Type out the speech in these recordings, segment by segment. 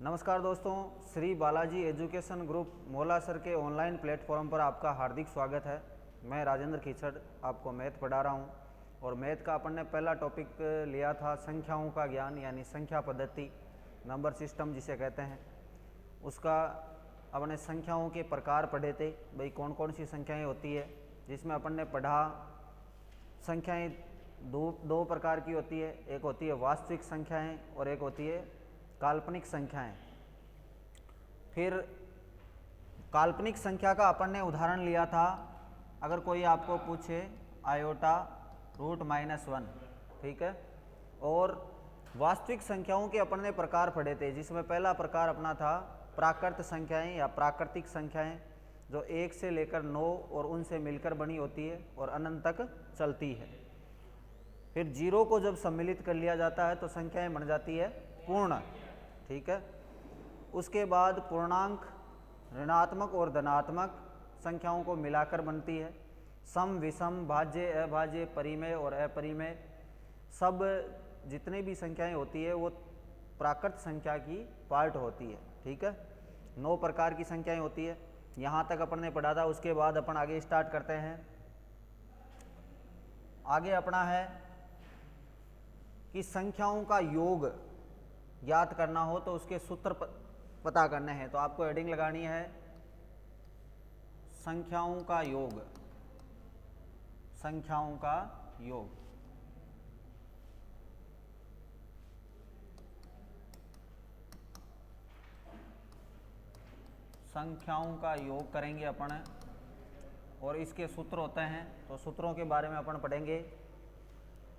नमस्कार दोस्तों, Shri Balaji education group मोला सर के ऑनलाइन प्लेटफॉर्म पर आपका हार्दिक स्वागत है। मैं राजेंद्र कीचड़ आपको मैथ पढ़ा रहा हूं और मैथ का अपन ने पहला टॉपिक लिया था संख्याओं का ज्ञान, यानी संख्या पद्धति, नंबर सिस्टम जिसे कहते हैं। उसका अपने संख्याओं के प्रकार पढ़े थे, भाई कौन कौन सी संख्याएँ होती है, जिसमें अपन ने पढ़ा संख्याएँ दो प्रकार की होती है। एक होती है वास्तविक संख्याएँ और एक होती है काल्पनिक संख्याएं। फिर काल्पनिक संख्या का अपन ने उदाहरण लिया था, अगर कोई आपको पूछे आयोटा √-1, ठीक है। और वास्तविक संख्याओं के अपन ने प्रकार पढ़े थे, जिसमें पहला प्रकार अपना था प्राकृत संख्याएं या प्राकृतिक संख्याएं, जो 1 से लेकर 9 और उनसे मिलकर बनी होती है और अनंत तक चलती है। फिर जीरो को जब सम्मिलित कर लिया जाता है तो संख्याएं बन जाती है पूर्ण, ठीक है। उसके बाद पूर्णांक ऋणात्मक और धनात्मक संख्याओं को मिलाकर बनती है। सम, विषम, भाज्य, अभाज्य, परिमेय और अपरिमेय, सब जितने भी संख्याएं होती है वो प्राकृत संख्या की पार्ट होती है, ठीक है। 9 प्रकार की संख्याएं होती है, यहाँ तक अपन ने पढ़ा था। उसके बाद अपन आगे स्टार्ट करते हैं। आगे अपना है कि संख्याओं का योग ज्ञात करना हो तो उसके सूत्र पता करने हैं। तो आपको हेडिंग लगानी है संख्याओं का योग, संख्याओं का योग। संख्याओं का योग करेंगे अपन और इसके सूत्र होते हैं, तो सूत्रों के बारे में अपन पढ़ेंगे।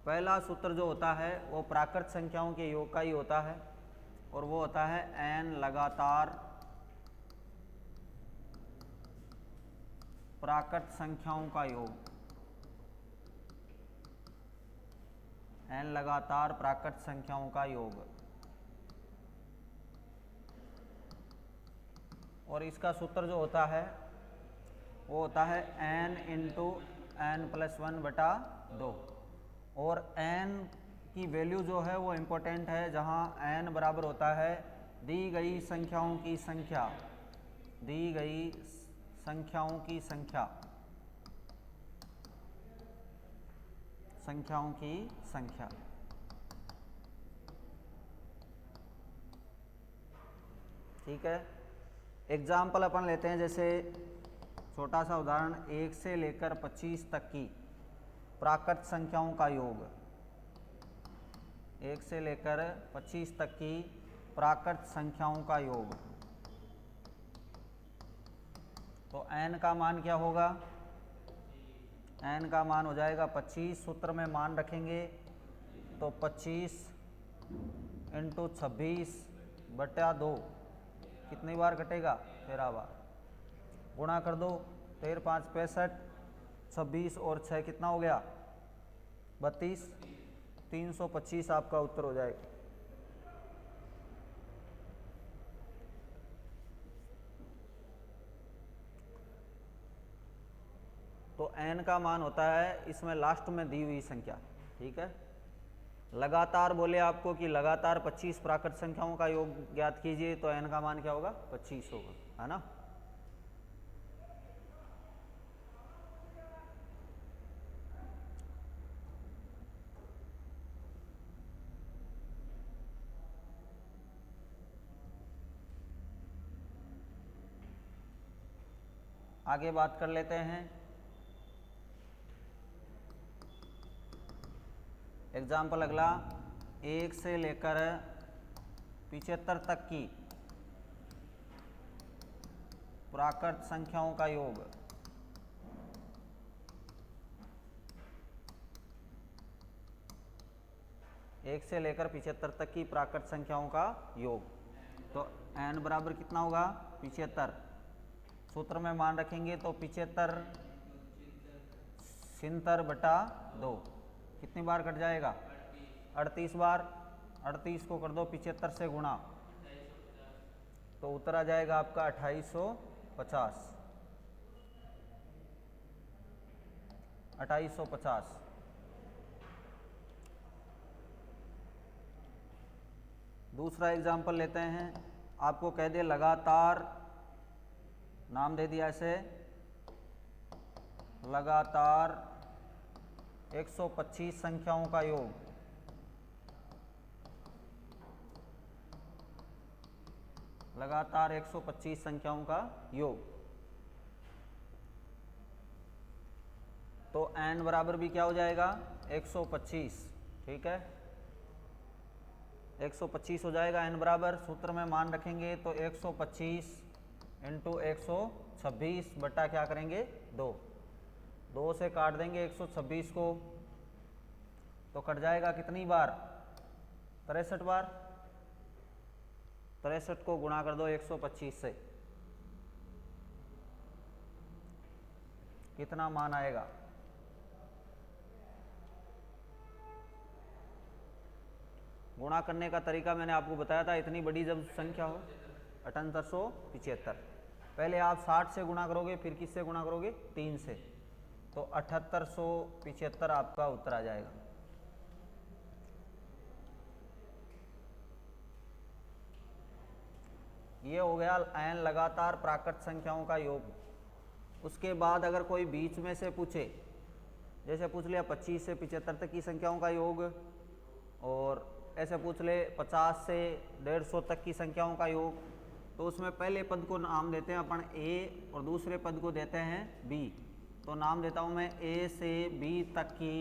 पहला सूत्र जो होता है वो प्राकृत संख्याओं के योग का ही होता है और वो होता है n लगातार प्राकृत संख्याओं का योग। n लगातार प्राकृत संख्याओं का योग। और इसका सूत्र जो होता है वो होता है n × n+1/2। और n की वैल्यू जो है वो इम्पोर्टेंट है, जहाँ n बराबर होता है दी गई संख्याओं की संख्या, दी गई संख्याओं की संख्या, संख्याओं की संख्या, ठीक है। एग्जाम्पल अपन लेते हैं, जैसे छोटा सा उदाहरण, 1 से लेकर 25 तक की प्राकृत संख्याओं का योग। 1 से लेकर 25 तक की प्राकृत संख्याओं का योग। तो n का मान क्या होगा? n का मान हो जाएगा 25। सूत्र में मान रखेंगे तो 25 × 26/2 कितनी बार कटेगा? 13 बार। गुणा कर दो, 13 × 5 = 65, 26 और 6 कितना हो गया? 32। 325 आपका उत्तर हो जाएगा। तो n का मान होता है इसमें लास्ट में दी हुई संख्या, ठीक है। लगातार बोले आपको कि लगातार 25 प्राकृत संख्याओं का योग ज्ञात कीजिए, तो n का मान क्या होगा? 25 होगा, है ना। आगे बात कर लेते हैं। एग्जाम्पल अगला, 1 से लेकर 75 तक की प्राकृत संख्याओं का योग। 1 से लेकर 75 तक की प्राकृत संख्याओं का योग। तो n बराबर कितना होगा? 75। सूत्र में मान रखेंगे तो 75 70/2 कितनी बार कट जाएगा? 38 बार। 38 को कर दो 75 से गुणा, तो उत्तर आ जाएगा आपका 2850। 2850। दूसरा एग्जाम्पल लेते हैं, आपको कह दे लगातार, नाम दे दिया ऐसे, लगातार 125 संख्याओं का योग। लगातार 125 संख्याओं का योग। तो n बराबर भी क्या हो जाएगा 125। ठीक है, 125 हो जाएगा n बराबर। सूत्र में मान रखेंगे तो 125 इंटू 126 बटा क्या करेंगे 2। 2 से काट देंगे 126 को, तो कट जाएगा कितनी बार 63 बार। 63 को गुणा कर दो 125 से, कितना मान आएगा। गुणा करने का तरीका मैंने आपको बताया था, इतनी बड़ी जब संख्या हो 7875। पहले आप 60 से गुणा करोगे, फिर किससे गुणा करोगे 3 से, तो 7875 आपका उत्तर आ जाएगा। ये हो गया n लगातार प्राकृत संख्याओं का योग। उसके बाद अगर कोई बीच में से पूछे, जैसे पूछ लिया 25 से 75 तक की संख्याओं का योग, और ऐसे पूछ ले 50 से 150 तक की संख्याओं का योग, तो उसमें पहले पद को नाम देते हैं अपन a और दूसरे पद को देते हैं b। तो नाम देता हूं मैं a से b तक की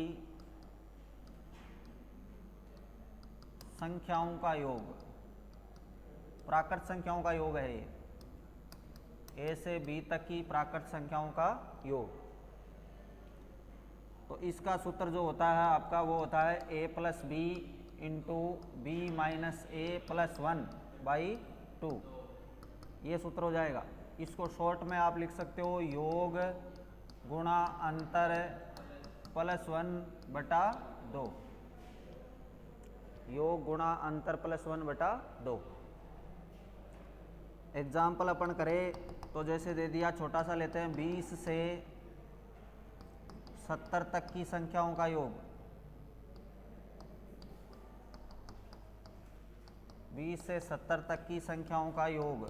संख्याओं का योग। प्राकृत संख्याओं का योग है ये, a से b तक की प्राकृत संख्याओं का योग। तो इसका सूत्र जो होता है आपका वो होता है a plus B into B minus A plus 1 by 2। ये सूत्र हो जाएगा। इसको शॉर्ट में आप लिख सकते हो योग गुणा अंतर प्लस 1 बटा 2। योग गुणा अंतर प्लस 1 बटा 2। एग्जाम्पल अपन करें तो जैसे दे दिया, छोटा सा लेते हैं 20 से 70 तक की संख्याओं का योग। 20 से 70 तक की संख्याओं का योग,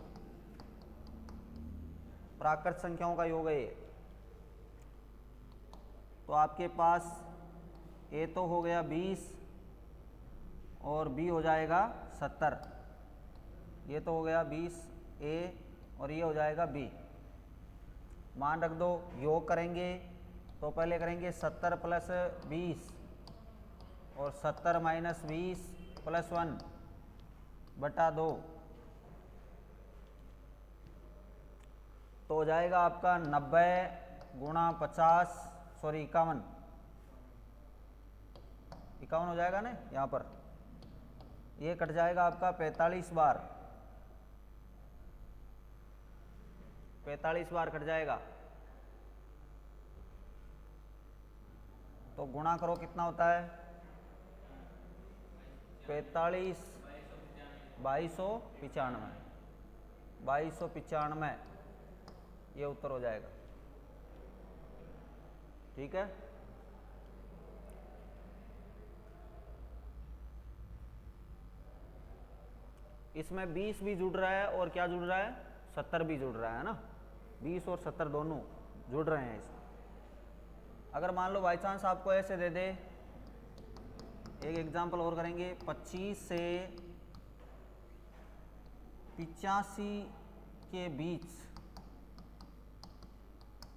प्राकृत संख्याओं का योग है ये। तो आपके पास a तो हो गया 20 और b हो जाएगा 70। ये तो हो गया 20 a और ये हो जाएगा b। मान रख दो, योग करेंगे तो पहले करेंगे 70 प्लस 20 और 70 माइनस 20 प्लस 1 बटा 2। तो हो जाएगा आपका 90 गुणा 50, सॉरी 51 हो जाएगा ना यहाँ पर। ये कट जाएगा आपका 45 बार, 45 बार कट जाएगा। तो गुणा करो कितना होता है 45 2295, 2295 ये उत्तर हो जाएगा। ठीक है, इसमें 20 भी जुड़ रहा है और क्या जुड़ रहा है 70 भी जुड़ रहा है ना। 20 और 70 दोनों जुड़ रहे हैं इसमें। अगर मान लो बाई चांस आपको ऐसे दे दे, एक एग्जांपल और करेंगे, 25 से 85 के बीच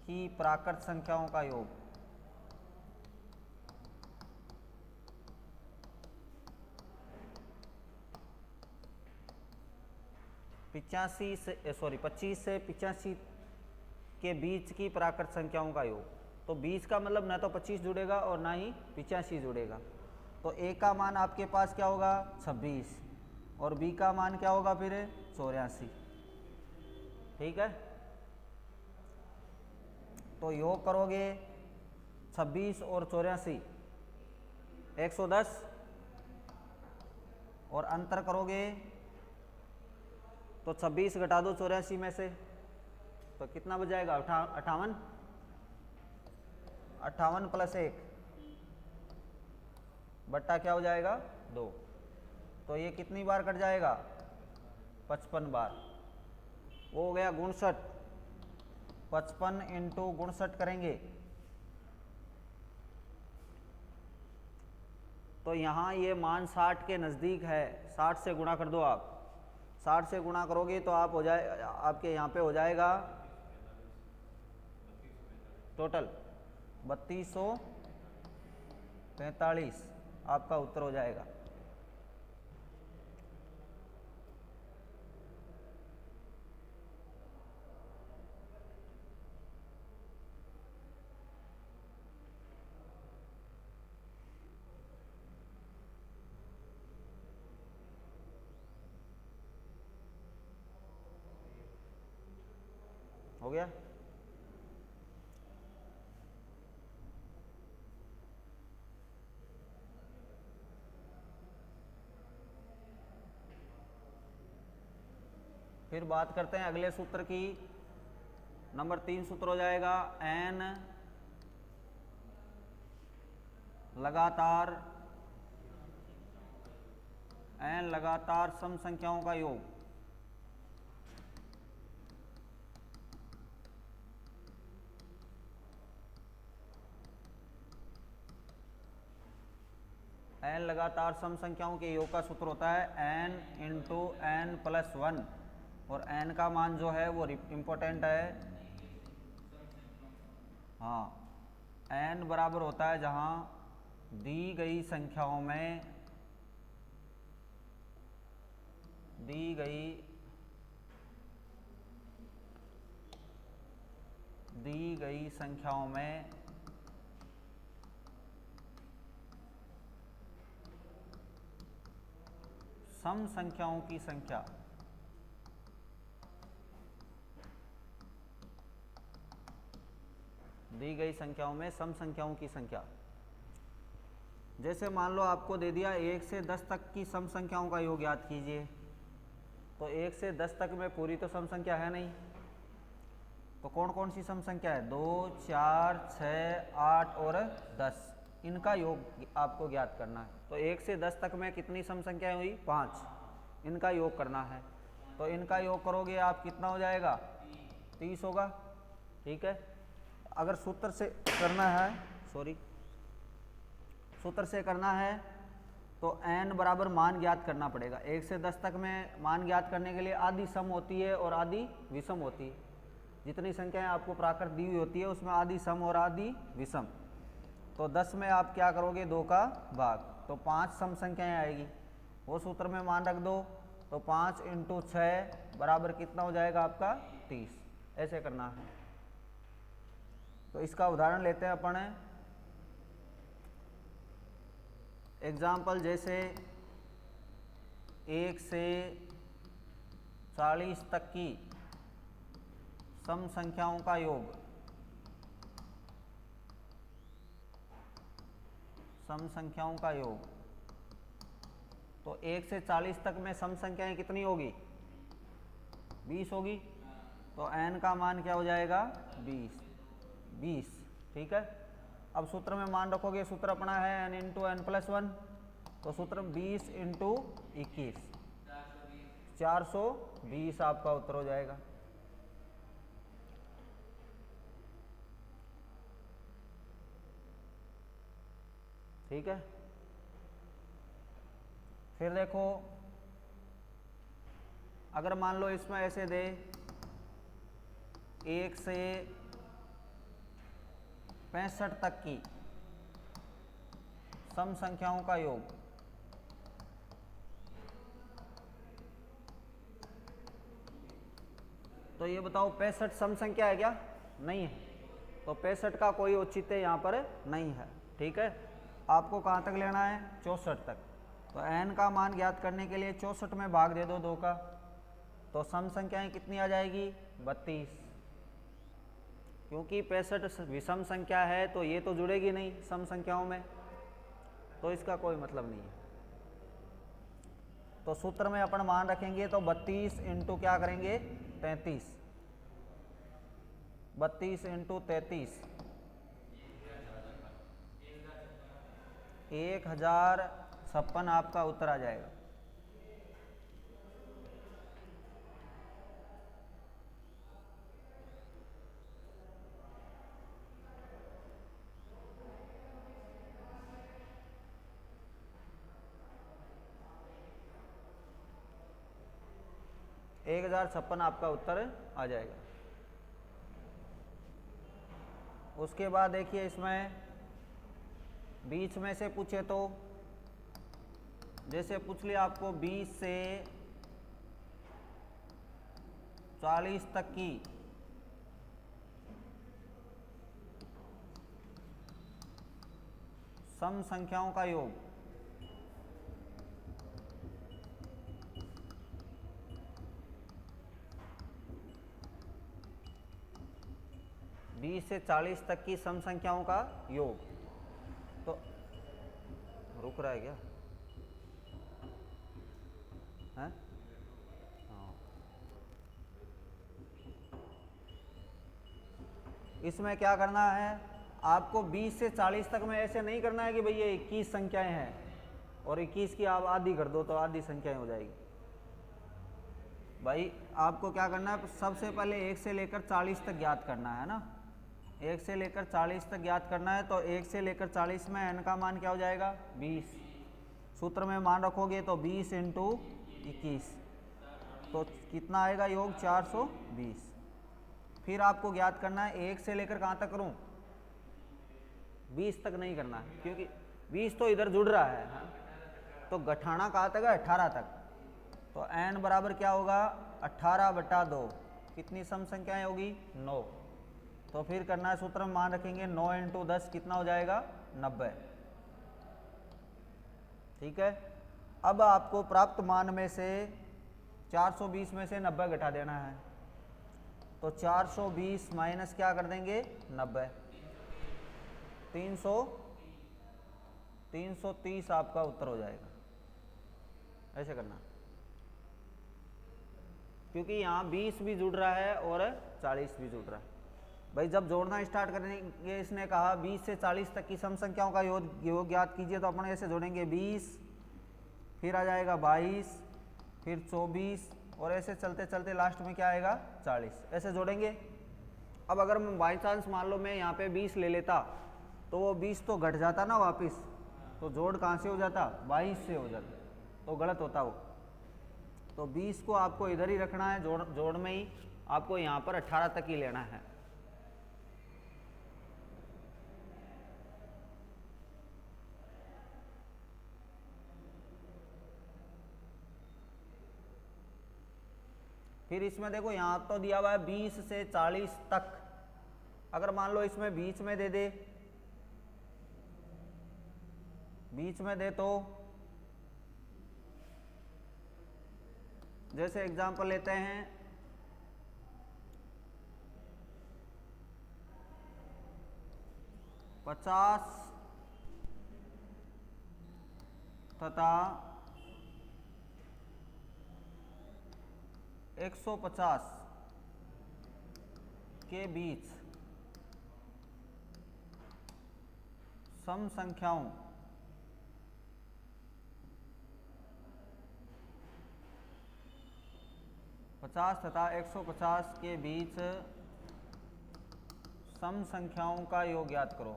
की प्राकृत संख्याओं का योग। पचासी से 25 से 85 के बीच की प्राकृत संख्याओं का योग। तो 20 का मतलब ना तो 25 जुड़ेगा और ना ही 85 जुड़ेगा। तो a का मान आपके पास क्या होगा 26 और b का मान क्या होगा फिर 84। ठीक है, तो योग करोगे 26 और 84 110 और अंतर करोगे तो 26 घटा दो 84 में से, तो कितना बच जाएगा 58। 58 प्लस 1 बट्टा क्या हो जाएगा 2। तो ये कितनी बार कट जाएगा 55 बार, वो हो गया 59। 55 इंटू 59 करेंगे तो यहाँ ये मान 60 के नज़दीक है, 60 से गुणा कर दो आप। 60 से गुणा करोगे तो आप हो जाए, आपके यहाँ पे हो जाएगा टोटल 3245 आपका उत्तर हो जाएगा। हो गया। फिर बात करते हैं अगले सूत्र की। नंबर 3 सूत्र हो जाएगा n लगातार सम संख्याओं का योग। n लगातार सम संख्याओं के योग का सूत्र होता है n इंटू n प्लस 1, और n का मान जो है वो इम्पोर्टेंट है। हाँ, n बराबर होता है जहाँ दी गई संख्याओं में सम संख्याओं की संख्या दी गई संख्याओं में सम संख्याओं की संख्या। जैसे मान लो आपको दे दिया 1 से 10 तक की सम संख्याओं का योग याद कीजिए, तो 1 से 10 तक में पूरी तो सम संख्या है नहीं, तो कौन कौन सी सम संख्या है? 2, 4, 6, 8 और 10, इनका योग आपको ज्ञात करना है। तो 1 से 10 तक में कितनी सम संख्याएं हुई? 5, इनका योग करना है। तो इनका योग करोगे आप, कितना हो जाएगा? 30 होगा। ठीक है। अगर सूत्र से करना है, सूत्र से करना है तो n बराबर मान ज्ञात करना पड़ेगा। 1 से 10 तक में मान ज्ञात करने के लिए आधी सम होती है और आधी विषम होती है। जितनी संख्याएं आपको प्राकृत दी हुई होती है उसमें आधी सम और आधी विषम। तो 10 में आप क्या करोगे? 2 का भाग, तो 5 सम संख्याएं आएगी। वो सूत्र में मान रख दो, तो 5 इंटू 6 बराबर कितना हो जाएगा आपका? 30। ऐसे करना है। तो इसका उदाहरण लेते हैं अपन। एग्जाम्पल जैसे 1 से 40 तक की सम संख्याओं का योग। सम संख्याओं का योग, तो 1 से 40 तक में सम संख्याएं कितनी होगी? 20 होगी। तो n का मान क्या हो जाएगा? 20। ठीक है। अब सूत्र में मान रखोगे, सूत्र अपना है n इंटू n प्लस 1, तो सूत्र 20 इंटू 21, 420 आपका उत्तर हो जाएगा। ठीक है। फिर देखो, अगर मान लो इसमें ऐसे दे 1 से 65 तक की सम संख्याओं का योग। तो ये बताओ 65 सम संख्या है क्या? नहीं है। तो 65 का कोई औचित्य यहाँ पर नहीं है। ठीक है। आपको कहाँ तक लेना है? 64 तक। तो n का मान ज्ञात करने के लिए 64 में भाग दे दो 2 का, तो सम संख्याएं कितनी आ जाएगी? 32। क्योंकि 65 विषम संख्या है तो ये तो जुड़ेगी नहीं सम संख्याओं में, तो इसका कोई मतलब नहीं है। तो सूत्र में अपन मान रखेंगे तो 32 इंटू क्या करेंगे? 33। 32 इंटू 33, 1056 आपका उत्तर आ जाएगा। 1056 आपका उत्तर आ जाएगा। उसके बाद देखिए इसमें बीच में से पूछे तो जैसे पूछ लिया आपको 20 से 40 तक की सम संख्याओं का योग, बीस से 40 तक की सम संख्याओं का योग। तो रुक रहा है क्या? है? हाँ। इसमें क्या करना है आपको, 20 से 40 तक में ऐसे नहीं करना है कि भाई ये 21 संख्याएं हैं और 21 की आप आधी कर दो तो आधी संख्याएं हो जाएगी। भाई आपको क्या करना है, सबसे पहले 1 से लेकर 40 तक ज्ञात करना है ना। 1 से लेकर 40 तक ज्ञात करना है तो 1 से लेकर 40 में n का मान क्या हो जाएगा 20। सूत्र में मान रखोगे तो 20 इंटू 21 तो कितना आएगा योग 420। फिर आपको ज्ञात करना है 1 से लेकर कहाँ तक करूँ, 20 तक नहीं करना है क्योंकि 20 तो इधर जुड़ रहा है, तो गठाना कहाँ तक है 18 तक। तो n बराबर क्या होगा 18/2, कितनी सम संख्याएं होगी 9। तो फिर करना है सूत्र में मान रखेंगे 9 इंटू 10 कितना हो जाएगा 90। ठीक है, अब आपको प्राप्त मान में से 420 में से 90 घटा देना है। तो 420 माइनस क्या कर देंगे 90, 330 आपका उत्तर हो जाएगा। ऐसे करना क्योंकि यहाँ 20 भी जुड़ रहा है और 40 भी जुड़ रहा है। भाई जब जोड़ना स्टार्ट करेंगे, इसने कहा 20 से 40 तक की सम संख्याओं का योग ज्ञात कीजिए, तो अपन ऐसे जोड़ेंगे 20, फिर आ जाएगा 22, फिर 24 और ऐसे चलते चलते लास्ट में क्या आएगा 40, ऐसे जोड़ेंगे। अब अगर मैं बाई चांस मान लो मैं यहाँ पे 20 ले लेता तो वो 20 तो घट जाता ना वापस, तो जोड़ कहाँ से हो जाता 22 से हो जाता, तो गलत होता वो। तो 20 को आपको इधर ही रखना है, जोड़ में ही आपको यहाँ पर 18 तक ही लेना है। फिर इसमें देखो यहाँ तो दिया हुआ है 20 से 40 तक, अगर मान लो इसमें बीच में दे दे, बीच में दे तो जैसे एग्जांपल लेते हैं 50 तथा 150 के बीच सम संख्याओं तथा 150 के बीच सम संख्याओं का योग ज्ञात करो।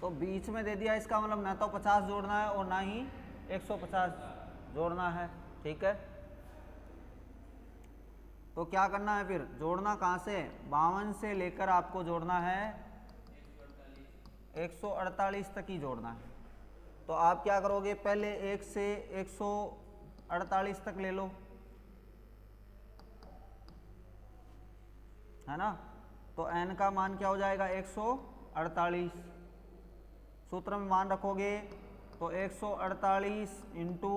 तो बीच में दे दिया, इसका मतलब ना तो 50 जोड़ना है और ना ही 150 जोड़ना है। ठीक है, तो क्या करना है फिर, जोड़ना कहाँ से 52 से लेकर आपको जोड़ना है 148 तक ही जोड़ना है। तो आप क्या करोगे, पहले 1 से 148 तक ले लो, है ना। तो n का मान क्या हो जाएगा 148, सूत्र में मान रखोगे तो 148 इंटू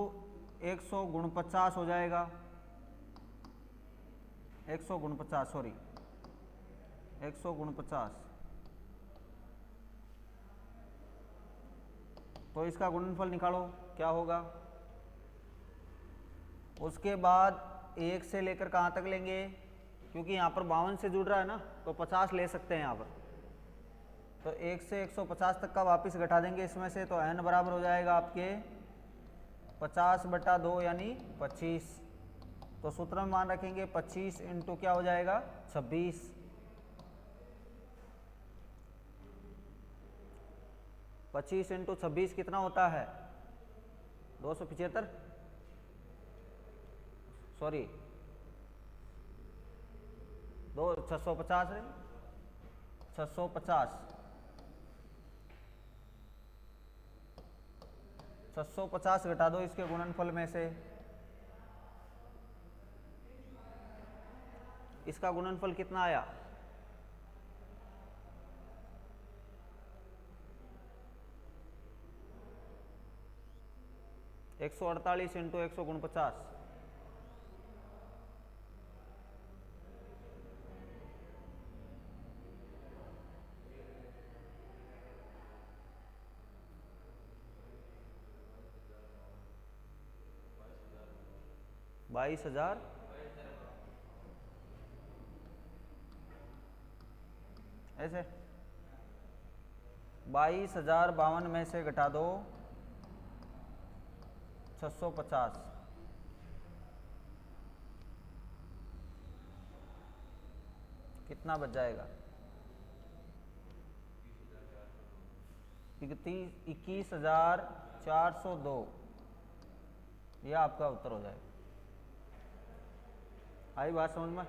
149 हो जाएगा, 149 सॉरी 149। तो इसका गुणनफल निकालो क्या होगा। उसके बाद 1 से लेकर कहाँ तक लेंगे, क्योंकि यहाँ पर 52 से जुड़ रहा है ना, तो 50 ले सकते हैं यहाँ पर। तो 1 से 150 तक का वापस घटा देंगे इसमें से, तो n बराबर हो जाएगा आपके 50/2 यानी 25। तो सूत्र में मान रखेंगे 25 इंटू क्या हो जाएगा 26। 25 इंटू 26 कितना होता है 275, सॉरी 650 है, 650 650 घटा दो इसके गुणनफल में से, इसका गुणनफल कितना आया 148 इंटू 149, बाईस हजार, ऐसे 22,052 में से घटा दो 650, कितना बच जाएगा 21,402। यह आपका उत्तर हो जाएगा। आई बात समझ में?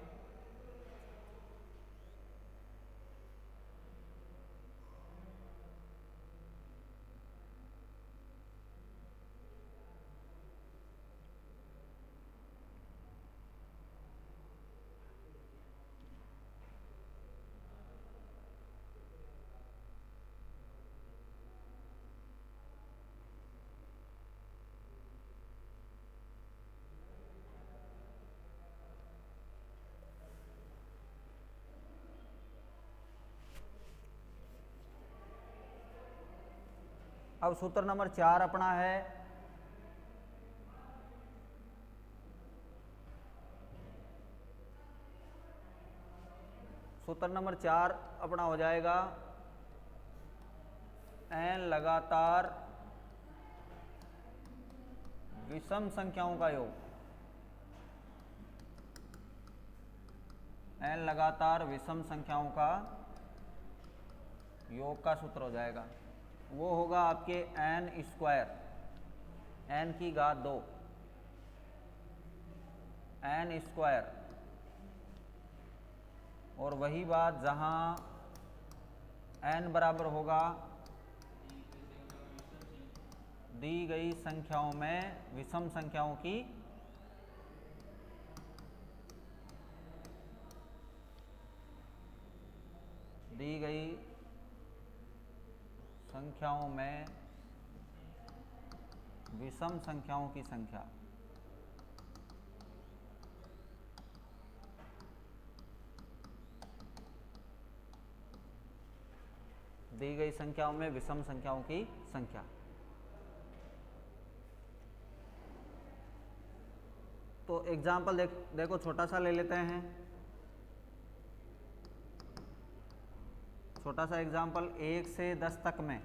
अब सूत्र नंबर 4 अपना है सूत्र नंबर 4 अपना हो जाएगा n लगातार विषम संख्याओं का योग, n लगातार विषम संख्याओं का योग का सूत्र हो जाएगा। वो होगा आपके n स्क्वायर, n की घात 2, n स्क्वायर, और वही बात जहां n बराबर होगा दी गई संख्याओं में विषम संख्याओं की दी गई संख्याओं में विषम संख्याओं की संख्या, दी गई संख्याओं में विषम संख्याओं की संख्या। तो एग्जाम्पल देखो छोटा सा ले लेते हैं, छोटा सा एग्जाम्पल 1 से 10 तक में।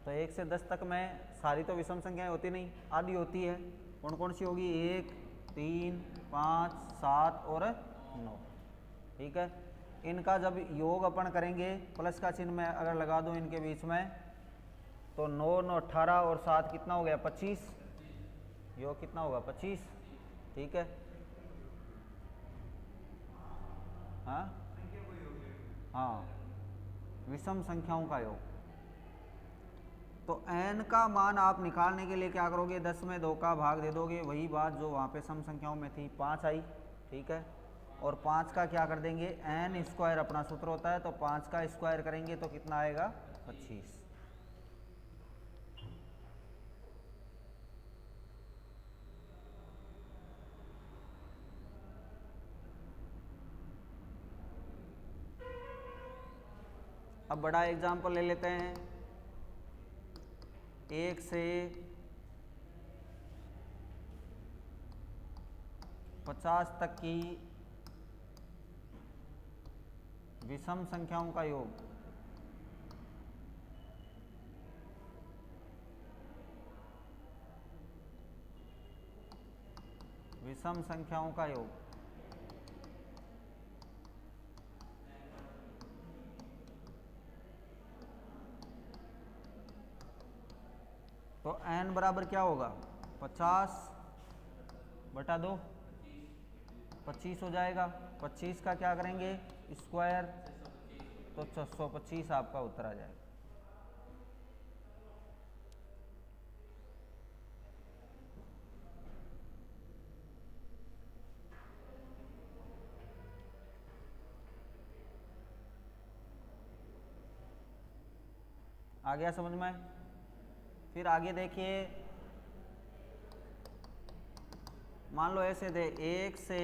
तो 1 से 10 तक में सारी तो विषम संख्याएं होती नहीं, आधी होती है। कौन कौन सी होगी 1, 3, 5, 7 और 9। ठीक है, इनका जब योग अपन करेंगे प्लस का चिन्ह में अगर लगा दूं इनके बीच में, तो 9, 9, 18 और 7 कितना हो गया 25, योग कितना होगा 25। ठीक है, हाँ, विषम संख्याओं का योग। तो n का मान आप निकालने के लिए क्या करोगे, 10 में 2 का भाग दे दोगे, वही बात जो वहाँ पे सम संख्याओं में थी 5 आई। ठीक है, और 5 का क्या कर देंगे, n स्क्वायर अपना सूत्र होता है, तो 5 का स्क्वायर करेंगे तो कितना आएगा 25। अब बड़ा एग्जाम्पल ले लेते हैं, 1 से 50 तक की विषम संख्याओं का योग, विषम संख्याओं का योग। तो n बराबर क्या होगा, 50/2, 25 हो जाएगा। 25 का क्या करेंगे, स्क्वायर, तो 625 आपका उत्तर आ जाएगा। आ गया समझ में। फिर आगे देखिए, मान लो ऐसे दे 1 से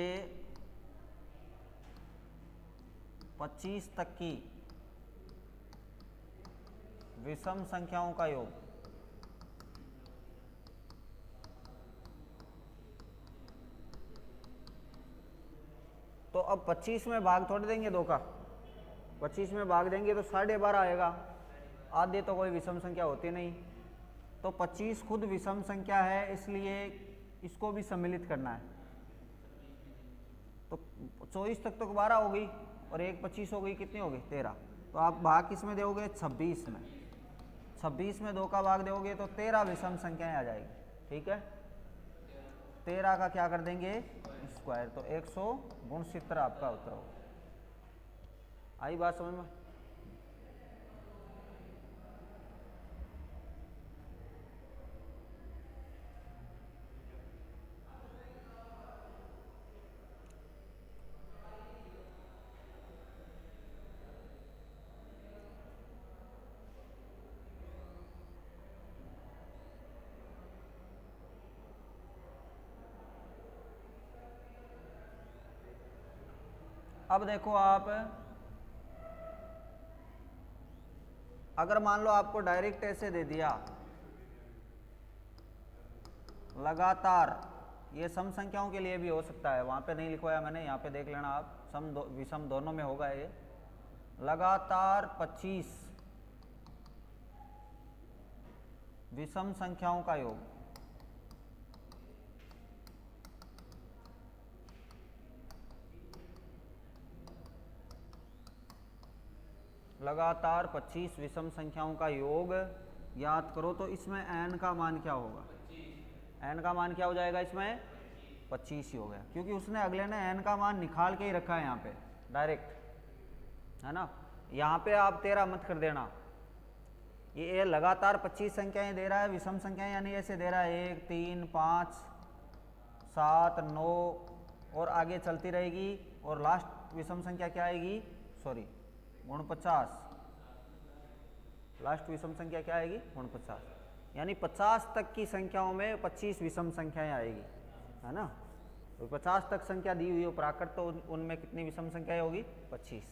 25 तक की विषम संख्याओं का योग। तो अब 25 में भाग थोड़े देंगे 2 का, 25 में भाग देंगे तो 12.5 आएगा। आधे तो कोई विषम संख्या होती नहीं, तो 25 खुद विषम संख्या है, इसलिए इसको भी सम्मिलित करना है। तो 24 तक तो 12 हो गई और 1 25 हो गई, कितनी हो गई, 13। तो आप भाग किस में दोगे, 26 में। 26 में 2 का भाग दोगे तो 13 विषम संख्याएं आ जाएगी। ठीक है, 13 का क्या कर देंगे, स्क्वायर, तो 169 आपका उत्तर होगा। आई बात समझ में। अब देखो आप, अगर मान लो आपको डायरेक्ट ऐसे दे दिया लगातार, ये सम संख्याओं के लिए भी हो सकता है, वहां पे नहीं लिखवाया मैंने, यहाँ पे देख लेना आप, विषम दोनों में होगा ये। लगातार 25 विषम संख्याओं का योग। लगातार 25 विषम संख्याओं का योग याद करो, तो इसमें n का मान क्या होगा, n का मान क्या हो जाएगा, इसमें 25 ही हो गया, क्योंकि उसने अगले ने n का मान निकाल के ही रखा है यहाँ पे डायरेक्ट, है ना। यहाँ पे आप 13 मत कर देना, ये लगातार 25 संख्याएं दे रहा है, विषम संख्याएं यानी ऐसे दे रहा है 1 3 5 7 9 और आगे चलती रहेगी, और लास्ट विषम संख्या क्या आएगी, सॉरी 49, लास्ट विषम संख्या क्या आएगी, 49, यानी 50 तक की संख्याओं में 25 विषम संख्याएं आएगी, है ना। तो 50 तक संख्या दी हुई हो प्राकृत, तो उनमें कितनी विषम संख्याएं होगी, 25।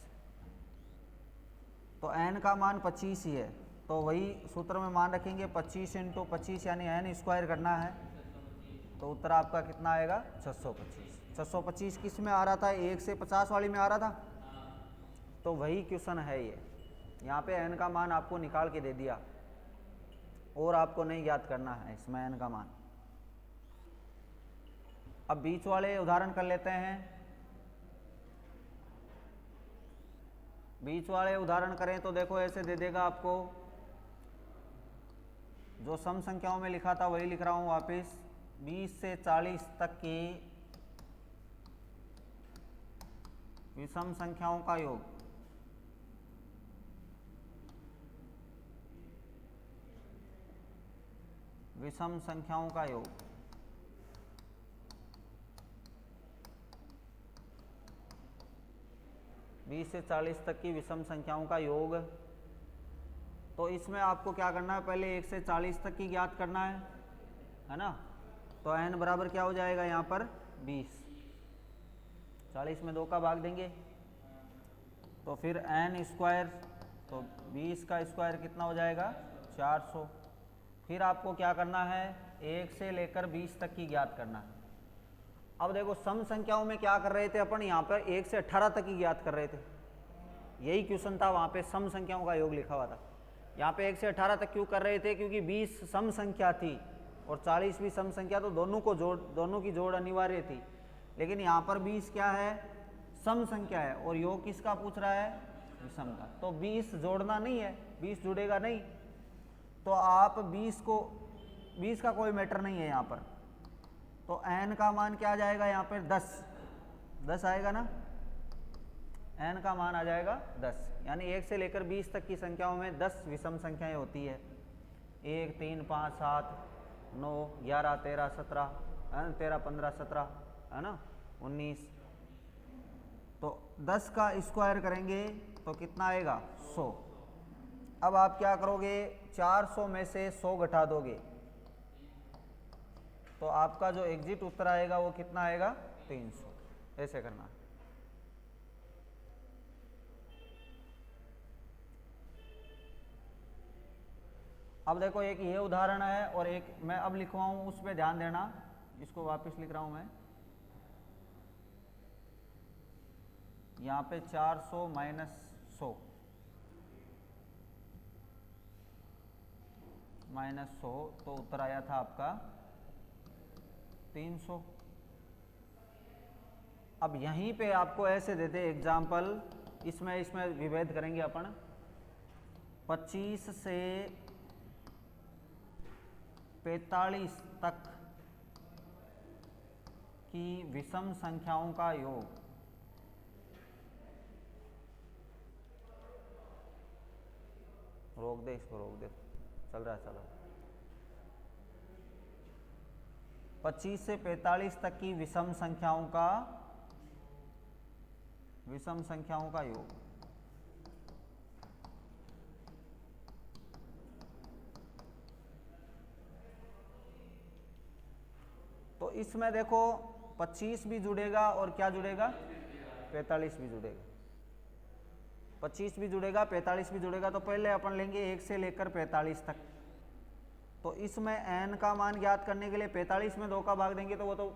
तो n का मान 25 ही है, तो वही सूत्र में मान रखेंगे, 25 × 25 यानी n स्क्वायर करना है, तो उत्तर आपका कितना आएगा, 625। 625 किस में आ रहा था, 1 से 50 वाली में आ रहा था, तो वही क्वेश्चन है ये। यहाँ पे n का मान आपको निकाल के दे दिया, और आपको नहीं याद करना है इसमें n का मान। अब बीच वाले उदाहरण कर लेते हैं। बीच वाले उदाहरण करें तो देखो ऐसे दे देगा आपको, जो सम संख्याओं में लिखा था वही लिख रहा हूँ वापस, 20 से 40 तक की विषम संख्याओं का योग। विषम संख्याओं का योग, बीस से 40 तक की विषम संख्याओं का योग। तो इसमें आपको क्या करना है, पहले 1 से 40 तक की ज्ञात करना है ना। तो n बराबर क्या हो जाएगा यहाँ पर, 20। 40 में 2 का भाग देंगे तो फिर n स्क्वायर, तो 20 का स्क्वायर कितना हो जाएगा, 400। फिर आपको क्या करना है, 1 से लेकर 20 तक की ज्ञात करना है। अब देखो सम संख्याओं में क्या कर रहे थे अपन, यहाँ पर 1 से 18 तक की ज्ञात कर रहे थे, यही क्वेश्चन था, वहाँ पे सम संख्याओं का योग लिखा हुआ था। यहाँ पे 1 से 18 तक क्यों कर रहे थे, क्योंकि 20 सम संख्या थी और 40 भी सम संख्या, तो दोनों की जोड़ अनिवार्य थी। लेकिन यहाँ पर 20 क्या है, सम संख्या है, और योग किसका पूछ रहा है, विषम का। तो 20 जोड़ना नहीं है, 20 जुड़ेगा नहीं, तो आप 20 का कोई मैटर नहीं है यहाँ पर। तो n का मान क्या आ जाएगा यहाँ पर, 10 आएगा ना, n का मान आ जाएगा 10। यानी 1 से लेकर 20 तक की संख्याओं में 10 विषम संख्याएं होती है। 1, 3, 5, 7, 9, 11, 13, 17 है ना, 13, 15, 17 है ना, 19। तो 10 का स्क्वायर करेंगे तो कितना आएगा, 100। अब आप क्या करोगे, 400 में से 100 घटा दोगे, तो आपका जो एग्जिट उत्तर आएगा वो कितना आएगा, 300। ऐसे करना। अब देखो एक ये उदाहरण है और एक मैं अब लिखवाऊं, उस पर ध्यान देना। इसको वापस लिख रहा हूं मैं, यहाँ पे 400 माइनस 100 तो उत्तर आया था आपका 300। अब यहीं पे आपको ऐसे देते एग्जाम्पल, इसमें विभेद करेंगे अपन। 25 से 45 तक की विषम संख्याओं का योग रोक दे, इसको रोक दे, चल रहा है, चलो। 25 से 45 तक की विषम संख्याओं का योग। तो इसमें देखो 25 भी जुड़ेगा और क्या जुड़ेगा, 45 भी जुड़ेगा। 25 भी जुड़ेगा, 45 भी जुड़ेगा। तो पहले अपन लेंगे 1 से लेकर 45 तक। तो इसमें n का मान ज्ञात करने के लिए 45 में 2 का भाग देंगे तो वो तो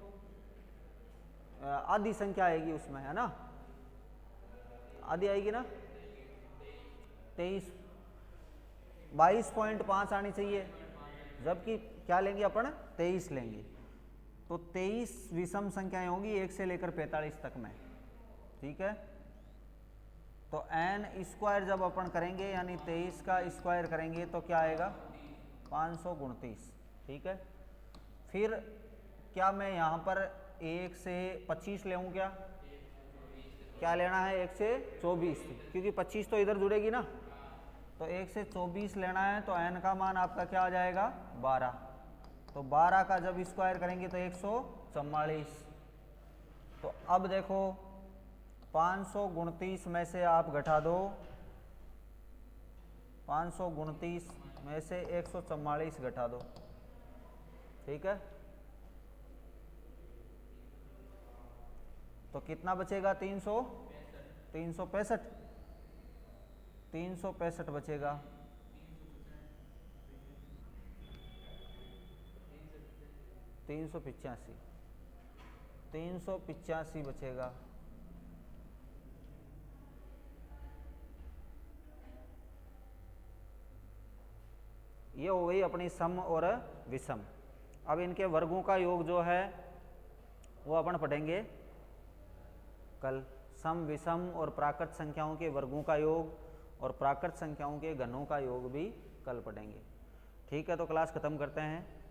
आधी संख्या आएगी उसमें, है ना, आधी आएगी ना, 22.5 आनी चाहिए, जबकि क्या लेंगे अपन, 23 लेंगे। तो 23 विषम संख्याएं होंगी 1 से लेकर 45 तक में, ठीक है। तो n स्क्वायर जब अपन करेंगे, यानी 23 का स्क्वायर करेंगे तो क्या आएगा, 529, ठीक है। फिर क्या मैं यहाँ पर 1 से 25 ले क्या, क्या लेना है, 1 से 24, क्योंकि 25 तो इधर जुड़ेगी ना, तो 1 से 24 लेना है। तो n का मान आपका क्या आ जाएगा, 12। तो 12 का जब स्क्वायर करेंगे तो 144। तो अब देखो 529 में से आप घटा दो, 529 में से 144 घटा दो, ठीक है। तो कितना बचेगा, 365 बचेगा। 385 बचेगा। ये हो गई अपनी सम और विषम। अब इनके वर्गों का योग जो है वो अपन पढ़ेंगे कल। सम, विषम और प्राकृत संख्याओं के वर्गों का योग और प्राकृत संख्याओं के घनों का योग भी कल पढ़ेंगे, ठीक है। तो क्लास खत्म करते हैं।